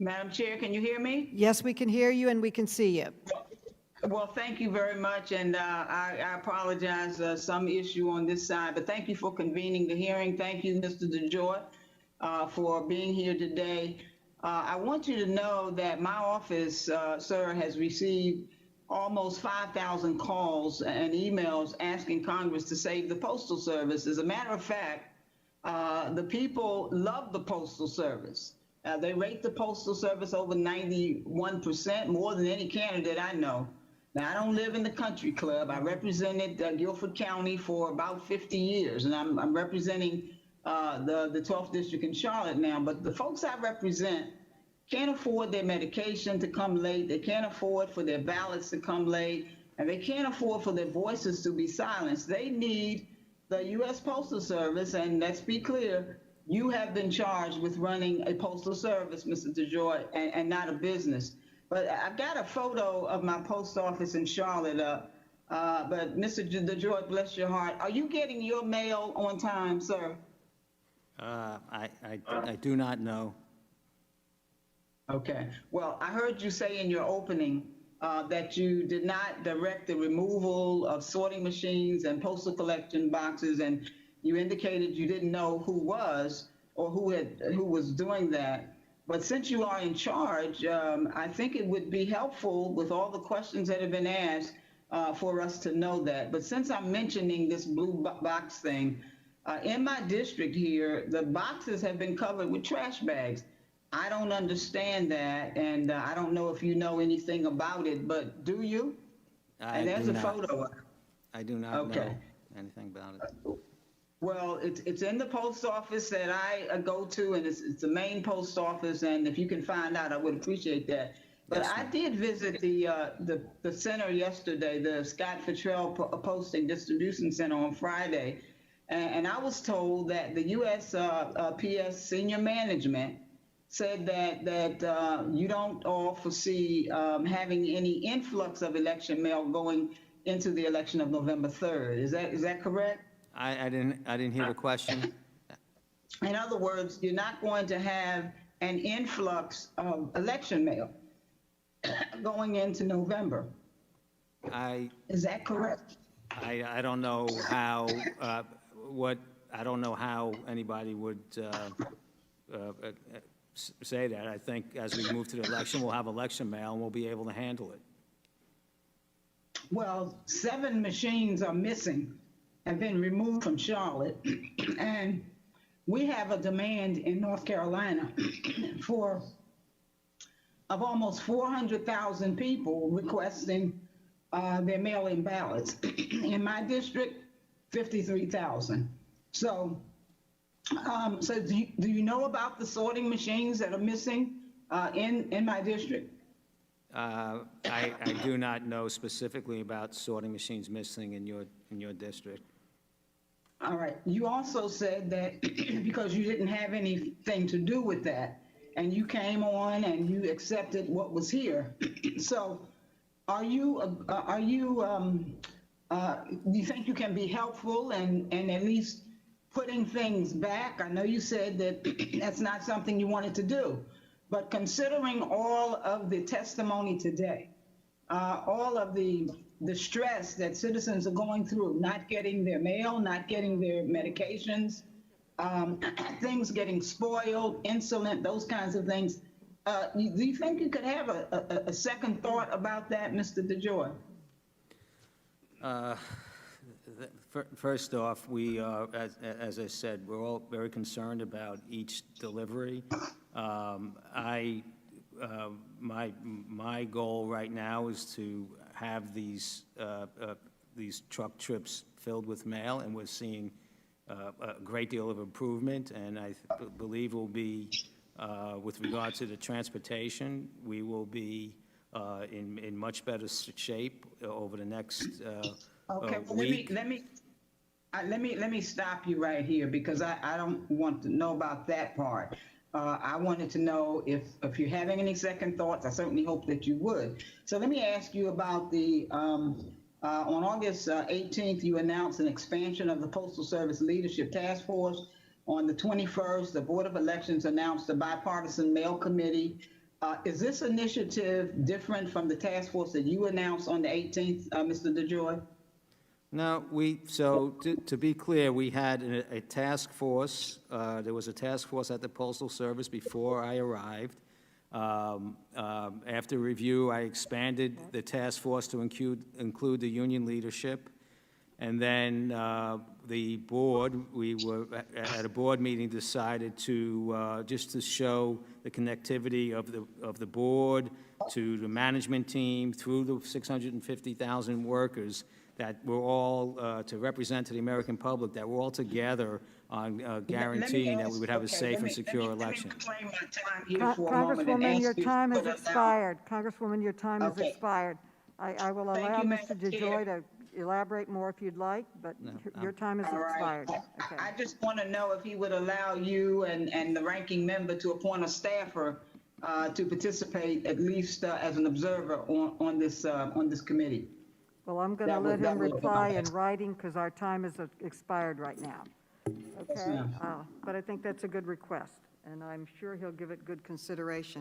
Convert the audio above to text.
Madam Chair, can you hear me? Yes, we can hear you and we can see you. Well, thank you very much, and I apologize, some issue on this side, but thank you for convening the hearing. Thank you, Mr. DeJoy, for being here today. I want you to know that my office, sir, has received almost 5,000 calls and emails asking Congress to save the Postal Service. As a matter of fact, the people love the Postal Service. They rate the Postal Service over 91%, more than any candidate I know. Now, I don't live in the country club. I represented Guilford County for about 50 years, and I'm representing the 12th District in Charlotte now. But the folks I represent can't afford their medication to come late. They can't afford for their ballots to come late, and they can't afford for their voices to be silenced. They need the U.S. Postal Service, and let's be clear, you have been charged with running a postal service, Mr. DeJoy, and not a business. But I've got a photo of my post office in Charlotte. But Mr. DeJoy, bless your heart, are you getting your mail on time, sir? I do not know. Okay. Well, I heard you say in your opening that you did not direct the removal of sorting machines and postal collection boxes, and you indicated you didn't know who was or who was doing that. But since you are in charge, I think it would be helpful with all the questions that have been asked for us to know that. But since I'm mentioning this blue box thing, in my district here, the boxes have been covered with trash bags. I don't understand that, and I don't know if you know anything about it, but do you? And there's a photo. I do not know anything about it. Well, it's in the post office that I go to, and it's the main post office, and if you can find out, I would appreciate that. But yes, I did visit the center yesterday, the Scott Futrell Posting Distribution Center on Friday, and I was told that the USPS senior management said that you don't all foresee having any influx of election mail going into the election of November 3rd. Is that correct? I didn't hear the question. In other words, you're not going to have an influx of election mail going into November. Is that correct? I don't know how I don't know how anybody would say that. I think as we move to the election, we'll have election mail and we'll be able to handle it. Well, 7 machines are missing, have been removed from Charlotte, and we have a demand in North Carolina of almost 400,000 people requesting their mail-in ballots. In my district, 53,000. So do you know about the sorting machines that are missing in my district? I do not know specifically about sorting machines missing in your district. All right. You also said that because you didn't have anything to do with that, and you came on and you accepted what was here. So, do you think you can be helpful and at least putting things back? I know you said that that's not something you wanted to do, but considering all of the testimony today, all of the stress that citizens are going through, not getting their mail, not getting their medications, things getting spoiled, insulin, those kinds of things. Do you think you could have a second thought about that, Mr. DeJoy? First off, we are, as I said, we're all very concerned about each delivery. My goal right now is to have these truck trips filled with mail, and we're seeing a great deal of improvement, and I believe will be, with regard to the transportation, we will be in much better shape over the next okay, well, week. Let me stop you right here, because I don't want to know about that part. I wanted to know if you're having any second thoughts. I certainly hope that you would. So let me ask you about the, on August 18th, you announced an expansion of the Postal Service Leadership Task Force. On the 21st, the Board of Elections announced a bipartisan mail committee Is this initiative different from the task force that you announced on the 18th, Mr. DeJoy? No, to be clear, we had a task force. There was a task force at the Postal Service before I arrived. After review, I expanded the task force to include the union leadership. And then the board, we were at a board meeting, decided to just to show the connectivity of the board to the management team through the 650,000 workers that were all to represent to the American public, that we're all together on guaranteeing that we would have a safe and secure election. Let me reclaim my time here for a moment and Congresswoman, ask your you if time you has would allow- expired. Congresswoman, your time has Okay. expired. I will Thank allow you, Mr. Madam Chair. DeJoy to elaborate more if you'd like, but your time has All right. expired. Okay. I just want to know if he would allow you and the ranking member to appoint a staffer to participate at least as an observer on this committee. Well, I'm going to That let would- him that would- reply in writing because our time has expired right now. Okay? ma'am. But I think that's a good request, and I'm sure he'll give it good consideration.